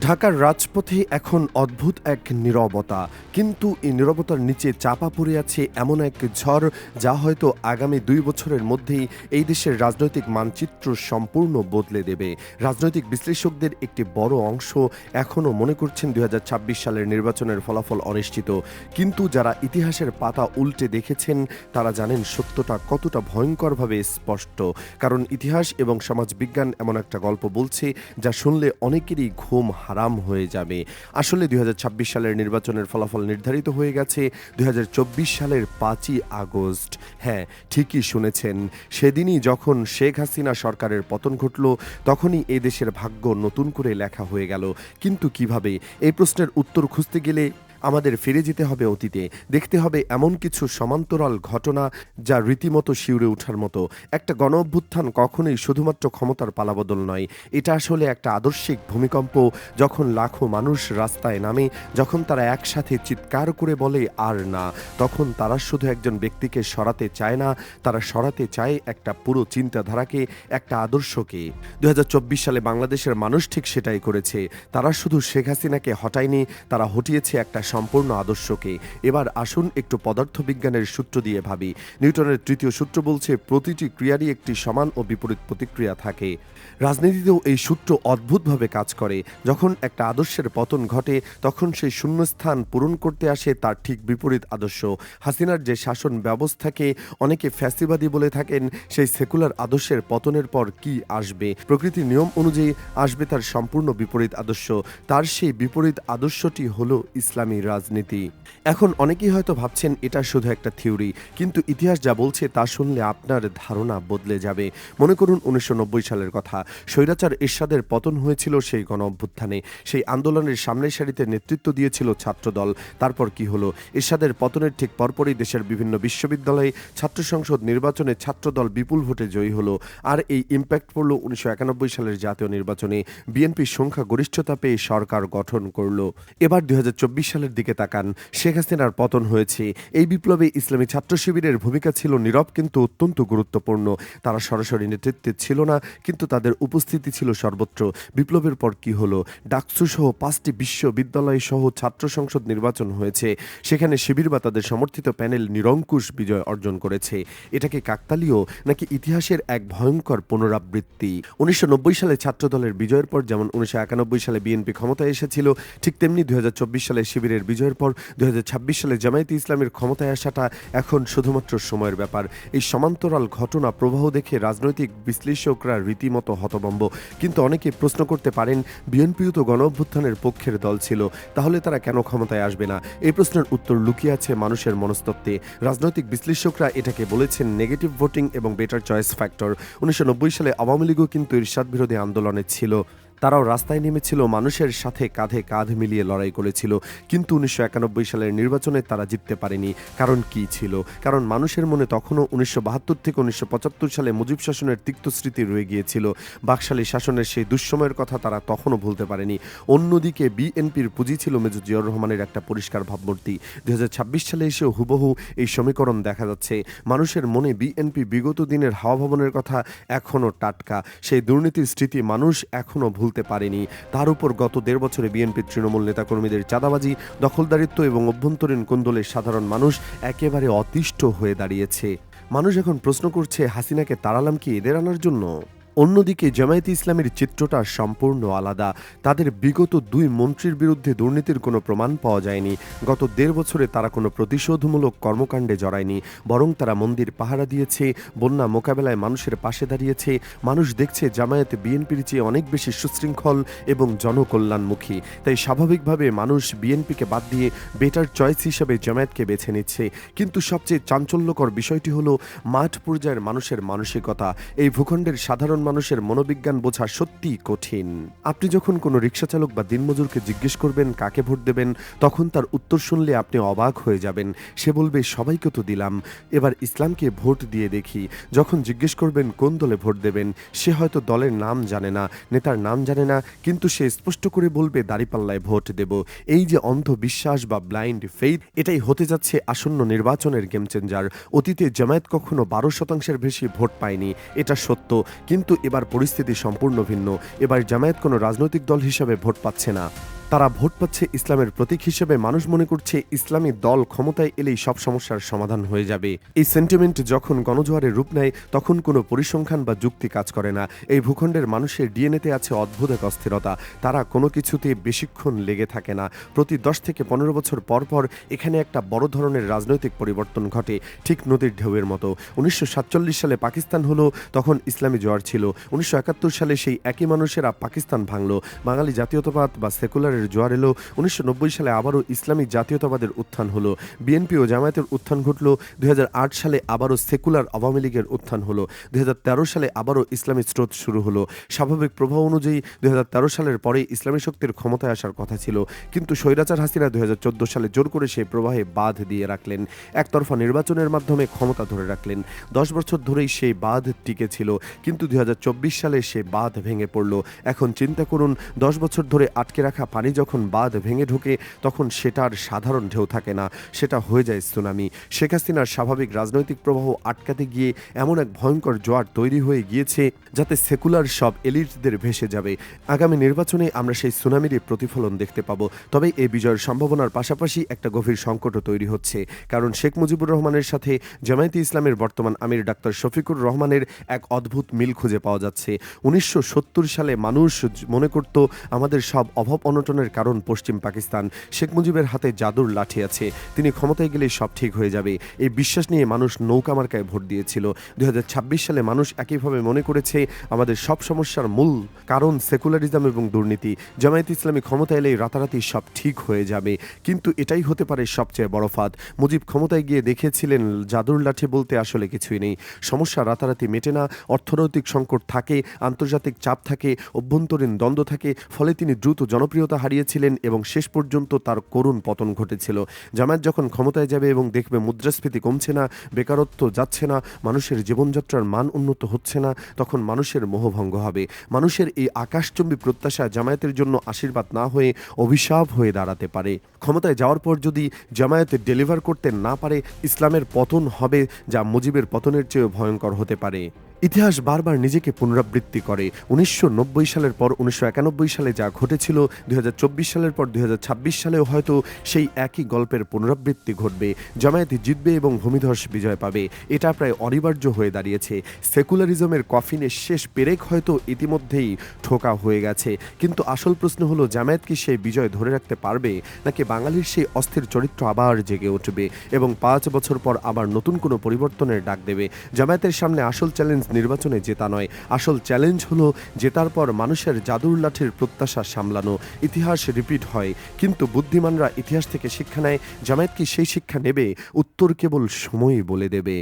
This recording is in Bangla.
ঢাকার রাজপথে এখন অদ্ভুত এক নীরবতা, কিন্তু এই নীরবতার নিচে চাপা পড়ে আছে এমন এক ঝড় যা হয়তো আগামী ২ বছরের মধ্যেই এই দেশের রাজনৈতিক মানচিত্র সম্পূর্ণ বদলে দেবে। রাজনৈতিক বিশ্লেষকদের একটি বড় অংশ এখনও মনে করছেন ২০২৬ সালের নির্বাচনের ফলাফল অনিশ্চিত, কিন্তু যারা ইতিহাসের পাতা উল্টে দেখেছেন তারা জানেন সত্যটা কতটা ভয়ঙ্করভাবে স্পষ্ট। কারণ ইতিহাস এবং সমাজবিজ্ঞান এমন একটা গল্প বলছে যা শুনলে অনেকেরই ঘুম হারাম হয়ে যাবে। আসলে ২০২৬ সালের নির্বাচনের ফলাফল নির্ধারিত হয়ে গেছে ২০২৪ সালের ৫ই আগস্ট। হ্যাঁ, ঠিকই শুনেছেন। সেদিনই যখন শেখ হাসিনা সরকারের পতন ঘটল, তখনই এ দেশের ভাগ্য নতুন করে লেখা হয়ে গেল। কিন্তু কিভাবে? এই প্রশ্নের উত্তর খুঁজতে গেলে আমাদের ফিরে যেতে হবে অতীতে। দেখতে হবে এমন কিছু সমান্তরাল ঘটনা যা রীতিমতো শিউরে ওঠার মতো। একটা গণঅভ্যুত্থান কখনোই শুধুমাত্র ক্ষমতার পালাবদল নয়। এটা আসলে একটা আদর্শিক ভূমিকম্প। যখন লাখো মানুষ রাস্তায় নামে, যখন তারা একসাথে চিৎকার করে বলে আর না, তখন তারা শুধু একজন ব্যক্তিকে সরাতে চায় না, তারা সরাতে চায় একটা পুরো চিন্তাধারাকে, একটা আদর্শকে। ২০২৪ সালে বাংলাদেশের মানুষ ঠিক সেটাই করেছে। তারা শুধু শেখ হাসিনাকে হটায়নি, তারা হটিয়েছে একটা সম্পূর্ণ আদর্শকে। এবার আসুন একটু পদার্থবিজ্ঞানের সূত্র দিয়ে ভাবি। নিউটনের তৃতীয় সূত্র বলছে প্রতিটি ক্রিয়ারই একটি সমান ও বিপরীত প্রতিক্রিয়া থাকে। রাজনীতিতেও এই সূত্র অদ্ভুতভাবে কাজ করে। যখন একটা আদর্শের পতন ঘটে, তখন সেই শূন্যস্থান পূরণ করতে আসে তার ঠিক বিপরীত আদর্শ। হাসিনার যে শাসন ব্যবস্থাকে অনেকে ফ্যাসিবাদী বলে থাকেন, সেই সেকুলার আদর্শের পতনের পর কি আসবে? প্রকৃতির নিয়ম অনুযায়ী আসবে তার সম্পূর্ণ বিপরীত আদর্শ। তার সেই বিপরীত আদর্শটি হলো ইসলামী রাজনীতি। এখন অনেকেই হয়তো ভাবছেন এটা শুধু একটা থিওরি, কিন্তু ইতিহাস যা বলছে তা শুনলে আপনার ধারণা বদলে যাবে। মনে করুন ১৯৯০ সালের কথা। স্বৈরাচার এরশাদের পতন হয়েছিল সেই গণঅভ্যুত্থানে। সেই আন্দোলনের সামনের সারিতে নেতৃত্ব দিয়েছিল ছাত্রদল। তারপর কি হলো? এরশাদের পতনের ঠিক পরপরই দেশের বিভিন্ন বিশ্ববিদ্যালয়ে ছাত্র সংসদ নির্বাচনে ছাত্রদল বিপুল ভোটে জয়ী হলো। আর এই ইম্প্যাক্ট পড়ল ১৯৯১ সালের জাতীয় নির্বাচনে। বিএনপির সংখ্যাগরিষ্ঠতা পেয়ে সরকার গঠন করল। এবার ২০২৪ সালের দিকে তাকান। শেখ হাসিনার পতন হয়েছে। এই বিপ্লবে ইসলামী ছাত্র শিবিরের ভূমিকা ছিল নীরব কিন্তু অত্যন্ত গুরুত্বপূর্ণ। তারা সরাসরি নেতৃত্বে ছিল না, কিন্তু তাদের উপস্থিতি ছিল সর্বত্র। বিপ্লবের পর কি হলো? ডাকসু সহ ৫টি বিশ্ববিদ্যালয় সহ ছাত্র সংসদ নির্বাচন হয়েছে। সেখানে শিবির বা তাদের সমর্থিত প্যানেল নিরঙ্কুশ বিজয় অর্জন করেছে। এটা কি কাকতালীয়, নাকি ইতিহাসের এক ভয়ঙ্কর পুনরাবৃত্তি? ১৯৯০ সালে ছাত্রদলের বিজয়ের পর যেমন ১৯৯১ সালে বিএনপি ক্ষমতায় এসেছিল, ঠিক তেমনি ২০২৪ সালে শিবিরের বিজয়ের পর ২০২৬ সালে জামায়াতে ইসলামের ক্ষমতায় আসাটা এখন শুধুমাত্র সময়ের ব্যাপার। এই সমান্তরাল ঘটনা প্রবাহ দেখে রাজনৈতিক বিশ্লেষকরা রীতিমতো হতভম্ব। কিন্তু অনেকে প্রশ্ন করতে পারেন, বিএনপিও তো গণঅভ্যুত্থানের পক্ষের দল ছিল, তাহলে তারা কেন ক্ষমতায় আসবে না? এই প্রশ্নের উত্তর লুকিয়ে আছে মানুষের মনস্তত্ত্বে। রাজনৈতিক বিশ্লেষকরা এটাকে বলেছেন নেগেটিভ ভোটিং এবং বেটার চয়েস ফ্যাক্টর। ১৯৯০ সালে আওয়ামী লীগও কিন্তু এরশাদ বিরোধী আন্দোলনে ছিল। তারাও রাস্তায় নেমেছিল, মানুষের সাথে কাঁধে কাঁধ মিলিয়ে লড়াই করেছিল। কিন্তু ১৯৯১ সালের নির্বাচনে তারা জিততে পারেনি। কারণ কি ছিল? কারণ মানুষের মনে তখনও ১৯৭২ থেকে ১৯৭৫ সালে মুজিব শাসনের তিক্ত স্মৃতি রয়ে গিয়েছিল। বাকশালী শাসনের সেই দুঃসময়ের কথা তারা তখনও ভুলতে পারেনি। অন্যদিকে বিএনপির পুঁজি ছিল মেজর জিয়াউর রহমানের একটা পরিষ্কার ভাবমূর্তি। ২০২৬ সালে এসেও হুবহু এই সমীকরণ দেখা যাচ্ছে। মানুষের মনে বিএনপি বিগত দিনের হাওয়া ভবনের কথা এখনও টাটকা। সেই দুর্নীতির স্মৃতি মানুষ এখনও ভুলতে পারেনি। তার উপর গত ১.৫ বছরে বিএনপির তৃণমূল নেতাকর্মীদের চাঁদাবাজি, দখলদারিত্ব এবং অভ্যন্তরীণ কোন্দলে সাধারণ মানুষ একেবারে অতিষ্ঠ হয়ে দাঁড়িয়েছে। মানুষ এখন প্রশ্ন করছে, হাসিনাকে তাড়ালাম কি এদের আনার জন্য? অন্যদিকে জামায়াতে ইসলামের চিত্রটা সম্পূর্ণ আলাদা। তাদের বিগত ২ মন্ত্রীর বিরুদ্ধে দুর্নীতির কোনো প্রমাণ পাওয়া যায়নি। গত ১.৫ বছরে তারা কোনো প্রতিশোধমূলক কর্মকাণ্ডে জড়ায়নি, বরং তারা মন্দির পাহারা দিয়েছে, বন্যা মোকাবেলায় মানুষের পাশে দাঁড়িয়েছে। মানুষ দেখছে জামায়াত বিএনপির চেয়ে অনেক বেশি সুশৃঙ্খল এবং জনকল্যাণমুখী। তাই স্বাভাবিকভাবে মানুষ বিএনপিকে বাদ দিয়ে বেটার চয়েস হিসেবে জামায়াতকে বেছে নিচ্ছে। কিন্তু সবচেয়ে চাঞ্চল্যকর বিষয়টি হলো মাঠ পর্যায়ের মানুষের মানসিকতা। এই ভূখণ্ডের সাধারণ মানুষের মনোবিজ্ঞান বোঝা সত্যিই কঠিন। আপনি যখন কোনো রিকশাচালক বা দিনমজুরকে জিজ্ঞেস করবেন কাকে ভোট দেবেন, তখন তার উত্তর শুনলে আপনি অবাক হয়ে যাবেন। সে বলবে, সবাইকে তো দিলাম, এবার ইসলামকে ভোট দিয়ে দেখি। যখন জিজ্ঞেস করবেন কোন দলে ভোট দেবেন, সে হয়তো দলের নাম জানে না, নেতার নাম জানে না, কিন্তু সে স্পষ্ট করে বলবে দাঁড়িপাল্লায় ভোট দেব। এই যে অন্ধবিশ্বাস বা ব্লাইন্ড ফেইথ, এটাই হতে যাচ্ছে আসন্ন নির্বাচনের গেম চেঞ্জার। অতীতে জামায়াত কখনো ১২% বেশি ভোট পায়নি, এটা সত্য, কিন্তু কিন্তু এবার পরিস্থিতি সম্পূর্ণ ভিন্ন। এবার জামায়াত কোনো রাজনৈতিক দল হিসাবে ভোট পাচ্ছে না, তারা ভোট পাচ্ছে ইসলামের প্রতীক হিসেবে। মানুষ মনে করছে ইসলামী দল ক্ষমতায় এলেই সব সমস্যার সমাধান হয়ে যাবে। এই সেন্টিমেন্ট যখন গণজোয়ারের রূপ নেয় তখন কোনো পরিসংখ্যান বা যুক্তি কাজ করে না। এই ভূখণ্ডের মানুষের ডিএনএতে আছে অদ্ভুত এক অস্থিরতা। তারা কোনো কিছুতে বেশিক্ষণ লেগে থাকে না। প্রতি 10 থেকে 15 বছর পর পর এখানে একটা বড় ধরনের রাজনৈতিক পরিবর্তন ঘটে, ঠিক নদীর ঢেউয়ের মতো। 1947 সালে পাকিস্তান হলো, তখন ইসলামী জোয়ার ছিল। 1971 সালে সেই একই মানুষেরা পাকিস্তান ভাঙল, বাঙালি জাতীয়তাবাদ বা সেকুলারের জোয়ার এলো। 1990 সালে আবারও ইসলামী জাতীয়তাবাদের উত্থান হলো, বিএনপি ও জামায়াতের উত্থান ঘটল। 2008 সালে আবারও সেকুলার আওয়ামী লীগের উত্থান হলো। 2013 সালে আবারও ইসলামী স্রোত শুরু হলো। স্বাভাবিক প্রবাহ অনুযায়ী 2013 সালের পরে ইসলামী শক্তির ক্ষমতায় আসার কথা ছিল, কিন্তু স্বৈরাচার হাসিনা 2014 সালে জোর করে সেই প্রবাহে বাঁধ দিয়ে রাখলেন। একতরফা নির্বাচনের মাধ্যমে ক্ষমতা ধরে রাখলেন। 10 বছর ধরেই সেই বাঁধ টিকে ছিল, কিন্তু 2024 সালে সে বাঁধ ভেঙে পড়ল। এখন চিন্তা করুন, 10 বছর ধরে আটকে রাখা পানি যখন বাঁধ ভেঙে ঢোকে তখন সেটার সাধারণ ঢেউ থাকে না, সেটা হয়ে যায় সুনামি। শেখ হাসিনার স্বাভাবিক রাজনৈতিক প্রবাহ আটকাতে গিয়ে এমন এক ভয়ঙ্কর জোয়ার তৈরি হয়ে গিয়েছে যাতে সেকুলার সব এলিটদের ভেসে যাবে। আগামী নির্বাচনে আমরা সেই সুনামিরই প্রতিফলন দেখতে পাবো। তবে এই বিজয়ের সম্ভাবনার পাশাপাশি একটা গভীর সংকটও তৈরি হচ্ছে, কারণ শেখ মুজিবুর রহমানের সাথে জামায়াতে ইসলামের বর্তমান আমির ডাক্তার শফিকুর রহমানের এক অদ্ভুত মিল খুঁজে পাওয়া যাচ্ছে। 1970 সালে মানুষ মনে করত আমাদের সব অভাব অনটনের কারণ পশ্চিম পাকিস্তান, শেখ মুজিবের হাতে জাদুর লাঠি আছে, তিনি ক্ষমতায় গেলে সব ঠিক হয়ে যাবে। এই বিশ্বাস নিয়ে মানুষ নৌকা মার্কায় ভোট দিয়েছিল। 2026 সালে মানুষ একইভাবে মনে করেছে আমাদের সব সমস্যার মূল কারণ সেকুলারিজম এবং দুর্নীতি, জামায়াত ইসলামী ক্ষমতা এলেই রাতারাতি সব ঠিক হয়ে যাবে। কিন্তু এটাই হতে পারে সবচেয়ে বড় ফাঁদ। মুজিব ক্ষমতায় গিয়ে দেখিয়েছিলেন জাদুর লাঠি বলতে আসলে কিছুই নেই। সমস্যা রাতারাতি মেটে না, অর্থনৈতিক সংকট থাকে, আন্তর্জাতিক চাপ থাকে, অভ্যন্তরীণ দ্বন্দ্ব থাকে, ফলে তিনি দ্রুত জনপ্রিয়তা হারিয়েছিলেন এবং শেষ পর্যন্ত তার করুণ পতন ঘটেছিল। জামায়াত যখন ক্ষমতায় যাবে এবং দেখবে মুদ্রাস্ফীতি কমছে না, বেকারত্ব যাচ্ছে না, মানুষের জীবনযাত্রার মান উন্নত হচ্ছে না, তখন মানুষের মোহভঙ্গ হবে। মানুষের এই আকাশচুম্বী প্রত্যাশা জামায়াতের জন্য আশীর্বাদ না হয়ে অভিশাপ হয়ে দাঁড়াতে পারে। ক্ষমতায় যাওয়ার পর যদি জামায়াত ডেলিভার করতে না পারে, ইসলামের পতন হবে, যা মুজিবের পতনের চেয়েও ভয়ঙ্কর হতে পারে। ইতিহাস বারবার নিজেকে পুনরাবৃত্তি করে। 1990 সালের পর 1991 সালে যা ঘটেছিল, 2024 সালের পর 2026 সালেও হয়তো সেই একই গল্পের পুনরাবৃত্তি ঘটবে। জামায়াত জিতবে এবং ভূমিধস বিজয় পাবে, এটা প্রায় অনিবার্য হয়ে দাঁড়িয়েছে। সেকুলারিজমের কফিনের শেষ পেরেক হয়তো ইতিমধ্যেই ঠোকা হয়ে গেছে, কিন্তু আসল প্রশ্ন হলো জামায়াত কি সেই বিজয় ধরে রাখতে পারবে, নাকি বাঙালির সেই অস্থির চরিত্র আবার জেগে উঠবে এবং 5 বছর পর আবার নতুন কোনো পরিবর্তনের ডাক দেবে। জামায়াতের সামনে আসল চ্যালেঞ্জ নির্বাচনে জেতা নয়, আসল চ্যালেঞ্জ হলো জেতার পর মানুষের জাদুর লাঠির প্রত্যাশা সামলানো। ইতিহাস রিপিট হয়, কিন্তু বুদ্ধিমানরা ইতিহাস থেকে শিক্ষা নেয়। জামায়াত কি সেই শিক্ষা নেবে? উত্তর কেবল সময়ই বলে দেবে।